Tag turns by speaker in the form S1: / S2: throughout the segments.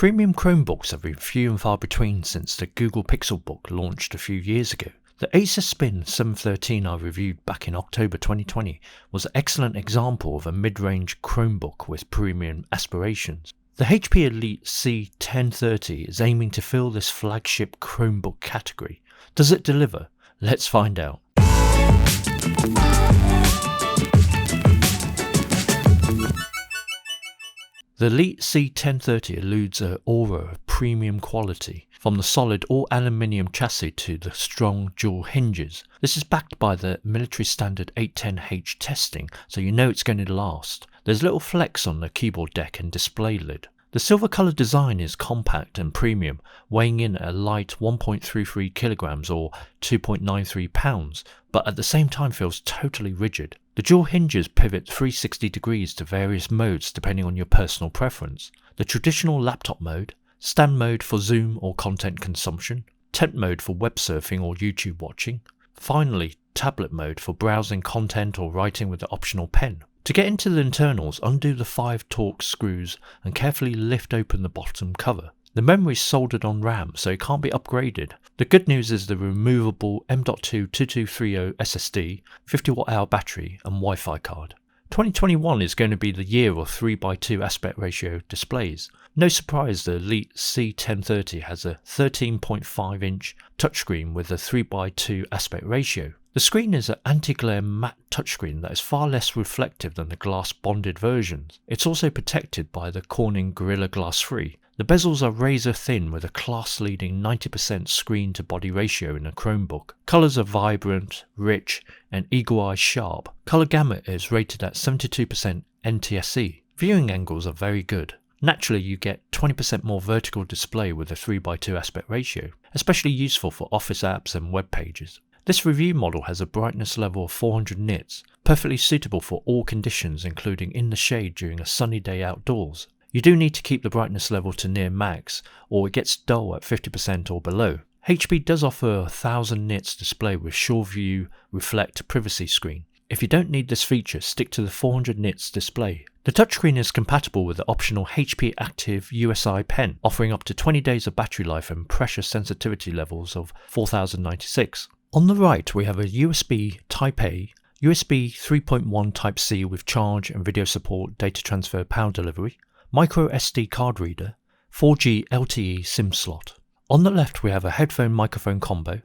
S1: Premium Chromebooks have been few and far between since the Google PixelBook launched a few years ago. The Acer Spin c1030 I reviewed back in October 2020 was an excellent example of a mid-range Chromebook with premium aspirations. The HP Elite C1030 is aiming to fill this flagship Chromebook category. Does it deliver? Let's find out. The Elite C1030 eludes an aura of premium quality, from the solid all-aluminium chassis to the strong dual hinges. This is backed by the military standard 810H testing, so you know it's going to last. There's little flex on the keyboard deck and display lid. The silver colour design is compact and premium, weighing in at a light 1.33 kilograms or 2.93 pounds, but at the same time feels totally rigid. The dual hinges pivot 360 degrees to various modes depending on your personal preference. The traditional laptop mode, stand mode for Zoom or content consumption, tent mode for web surfing or YouTube watching, finally tablet mode for browsing content or writing with the optional pen. To get into the internals, undo the 5 Torx screws and carefully lift open the bottom cover. The memory is soldered on RAM, so it can't be upgraded. The good news is the removable M.2 2230 SSD, 50Wh battery and Wi-Fi card. 2021 is going to be the year of 3:2 aspect ratio displays. No surprise the Elite C1030 has a 13.5-inch touchscreen with a 3:2 aspect ratio. The screen is an anti-glare matte touchscreen that is far less reflective than the glass bonded versions. It's also protected by the Corning Gorilla Glass 3. The bezels are razor thin with a class-leading 90% screen-to-body ratio in a Chromebook. Colours are vibrant, rich and eagle-eye sharp. Colour gamut is rated at 72% NTSC. Viewing angles are very good. Naturally you get 20% more vertical display with a 3:2 aspect ratio, especially useful for office apps and web pages. This review model has a brightness level of 400 nits, perfectly suitable for all conditions including in the shade during a sunny day outdoors. You do need to keep the brightness level to near max or it gets dull at 50% or below. HP does offer a 1000 nits display with SureView Reflect privacy screen. If you don't need this feature, stick to the 400 nits display. The touchscreen is compatible with the optional HP Active USI Pen, offering up to 20 days of battery life and pressure sensitivity levels of 4096. On the right we have a USB Type-A, USB 3.1 Type-C with charge and video support, data transfer, power delivery, micro SD card reader, 4G LTE SIM slot. On the left we have a headphone microphone combo,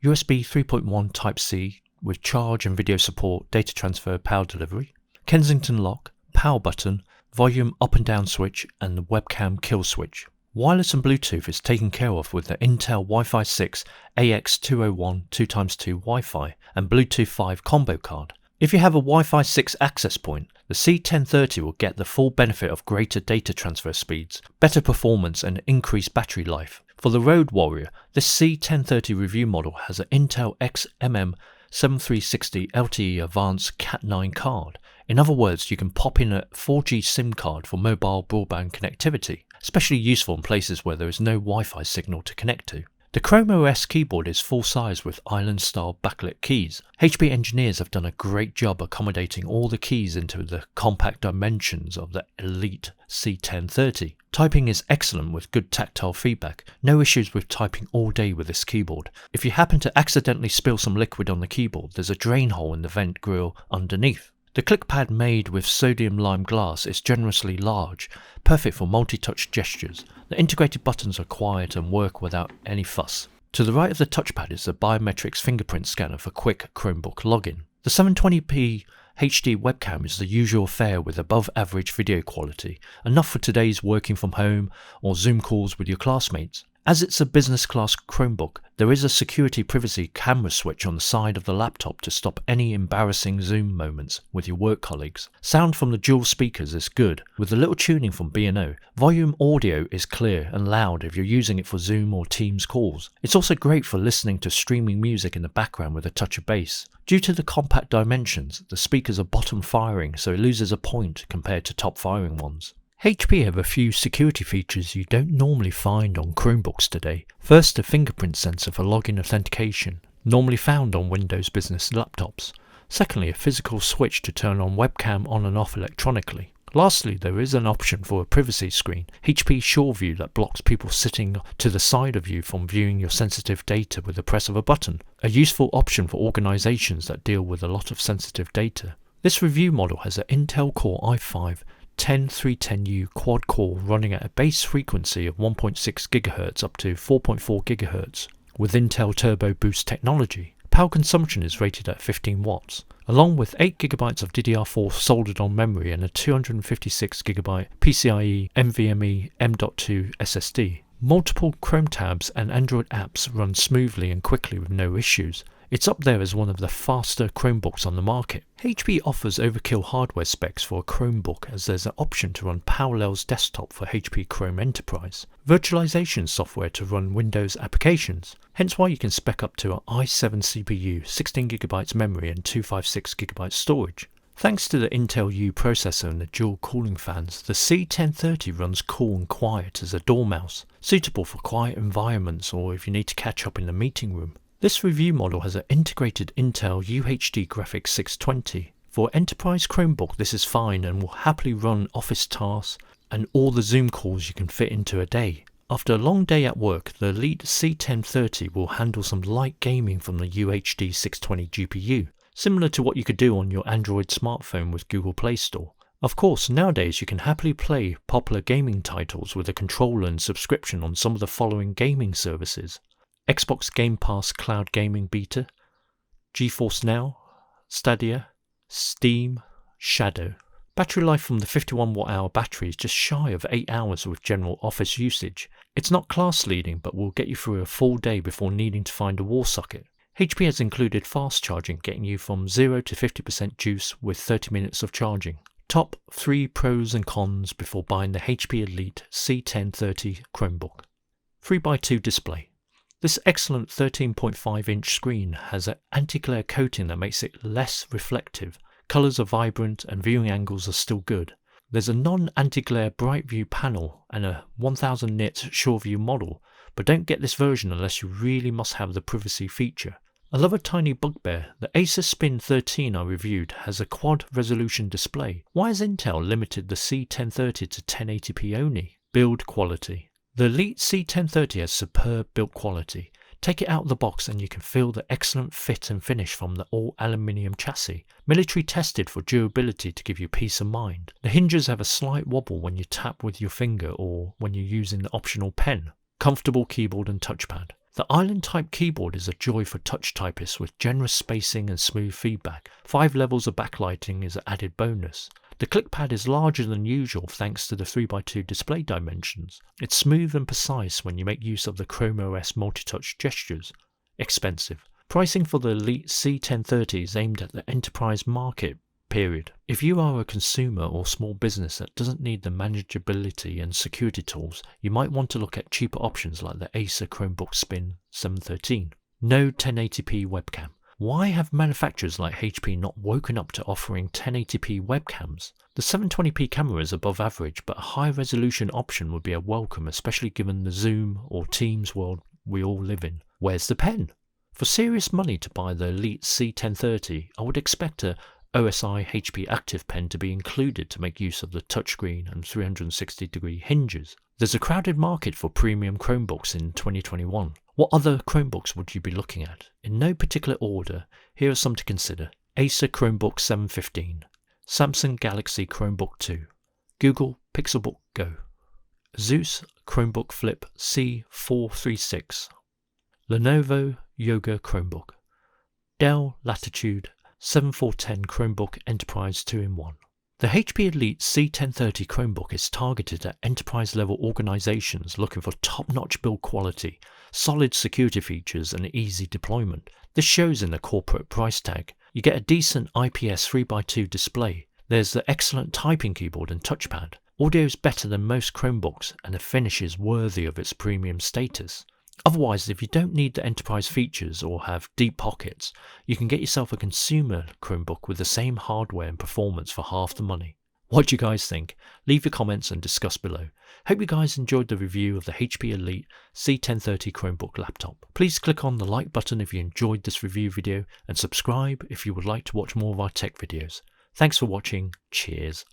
S1: USB 3.1 Type-C with charge and video support, data transfer, power delivery, Kensington lock, power button, volume up and down switch and the webcam kill switch. Wireless and Bluetooth is taken care of with the Intel Wi-Fi 6 AX201 2x2 Wi-Fi and Bluetooth 5 combo card. If you have a Wi-Fi 6 access point, the C1030 will get the full benefit of greater data transfer speeds, better performance and increased battery life. For the Road Warrior, this C1030 review model has an Intel XMM 7360 LTE Advanced Cat9 card. In other words, you can pop in a 4G SIM card for mobile broadband connectivity, especially useful in places where there is no Wi-Fi signal to connect to. The Chrome OS keyboard is full size with island-style backlit keys. HP engineers have done a great job accommodating all the keys into the compact dimensions of the Elite C1030. Typing is excellent with good tactile feedback. No issues with typing all day with this keyboard. If you happen to accidentally spill some liquid on the keyboard, there's a drain hole in the vent grille underneath. The clickpad made with sodium lime glass is generously large, perfect for multi-touch gestures. The integrated buttons are quiet and work without any fuss. To the right of the touchpad is the biometrics fingerprint scanner for quick Chromebook login. The 720p HD webcam is the usual fare with above average video quality, enough for today's working from home or Zoom calls with your classmates. As it's a business class Chromebook, there is a security privacy camera switch on the side of the laptop to stop any embarrassing Zoom moments with your work colleagues. Sound from the dual speakers is good, with a little tuning from B&O. Volume audio is clear and loud if you're using it for Zoom or Teams calls. It's also great for listening to streaming music in the background with a touch of bass. Due to the compact dimensions, the speakers are bottom firing, so it loses a point compared to top firing ones. HP have a few security features you don't normally find on Chromebooks today. First, a fingerprint sensor for login authentication, normally found on Windows business laptops. Secondly, a physical switch to turn on webcam on and off electronically. Lastly, there is an option for a privacy screen, HP SureView, that blocks people sitting to the side of you from viewing your sensitive data with the press of a button. A useful option for organizations that deal with a lot of sensitive data. This review model has an Intel Core i5-10310U quad core running at a base frequency of 1.6 GHz up to 4.4 GHz with Intel Turbo Boost technology. Power consumption is rated at 15 watts, along with 8GB of DDR4 soldered on memory and a 256GB PCIe NVMe M.2 SSD. Multiple Chrome tabs and Android apps run smoothly and quickly with no issues. It's up there as one of the faster Chromebooks on the market. HP offers overkill hardware specs for a Chromebook, as there's an option to run Parallels Desktop for HP Chrome Enterprise, virtualization software to run Windows applications, hence why you can spec up to an i7 CPU, 16GB memory and 256GB storage. Thanks to the Intel U processor and the dual cooling fans, the c1030 runs cool and quiet as a dormouse, suitable for quiet environments or if you need to catch up in the meeting room. This review model has an integrated Intel UHD graphics 620. For enterprise Chromebook, this is fine and will happily run office tasks and all the Zoom calls you can fit into a day. After a long day at work, the Elite C1030 will handle some light gaming from the UHD 620 GPU, similar to what you could do on your Android smartphone with Google Play Store. Of course, nowadays you can happily play popular gaming titles with a controller and subscription on some of the following gaming services: Xbox Game Pass Cloud Gaming Beta, GeForce Now, Stadia, Steam, Shadow. Battery life from the 51 watt-hour battery is just shy of 8 hours with general office usage. It's not class leading, but will get you through a full day before needing to find a wall socket. HP has included fast charging, getting you from 0 to 50% juice with 30 minutes of charging. Top 3 pros and cons before buying the HP Elite C1030 Chromebook. 3x2 display. This excellent 13.5-inch screen has an anti-glare coating that makes it less reflective. Colours are vibrant and viewing angles are still good. There's a non-anti-glare bright view panel and a 1000 nits SureView model, but don't get this version unless you really must have the privacy feature. Another tiny bugbear, the Acer Spin 13 I reviewed has a quad resolution display. Why has Intel limited the C1030 to 1080p only? Build quality. The Elite C1030 has superb build quality. Take it out of the box and you can feel the excellent fit and finish from the all-aluminium chassis, military tested for durability to give you peace of mind. The hinges have a slight wobble when you tap with your finger or when you're using the optional pen. Comfortable keyboard and touchpad. The island-type keyboard is a joy for touch typists with generous spacing and smooth feedback. 5 levels of backlighting is an added bonus. The clickpad is larger than usual thanks to the 3x2 display dimensions. It's smooth and precise when you make use of the Chrome OS multi-touch gestures. Expensive. Pricing for the Elite C1030 is aimed at the enterprise market, period. If you are a consumer or small business that doesn't need the manageability and security tools, you might want to look at cheaper options like the Acer Chromebook Spin 713. No 1080p webcam. Why have manufacturers like HP not woken up to offering 1080p webcams? The 720p camera is above average, but a high resolution option would be a welcome, especially given the Zoom or Teams world we all live in. Where's the pen? For serious money to buy the Elite C1030, I would expect a OSI HP Active Pen to be included to make use of the touchscreen and 360-degree hinges. There's a crowded market for premium Chromebooks in 2021. What other Chromebooks would you be looking at? In no particular order, here are some to consider. Acer Chromebook 715, Samsung Galaxy Chromebook 2, Google PixelBook Go, Asus Chromebook Flip C436, Lenovo Yoga Chromebook, Dell Latitude 7410 Chromebook Enterprise 2-in-1. The HP Elite C1030 Chromebook is targeted at enterprise-level organizations looking for top-notch build quality, solid security features and easy deployment. This shows in the corporate price tag. You get a decent IPS 3x2 display. There's the excellent typing keyboard and touchpad. Audio is better than most Chromebooks and the finish is worthy of its premium status. Otherwise, if you don't need the enterprise features or have deep pockets, you can get yourself a consumer Chromebook with the same hardware and performance for half the money. What do you guys think? Leave your comments and discuss below. Hope you guys enjoyed the review of the HP Elite C1030 Chromebook laptop. Please click on the like button if you enjoyed this review video and subscribe if you would like to watch more of our tech videos. Thanks for watching. Cheers.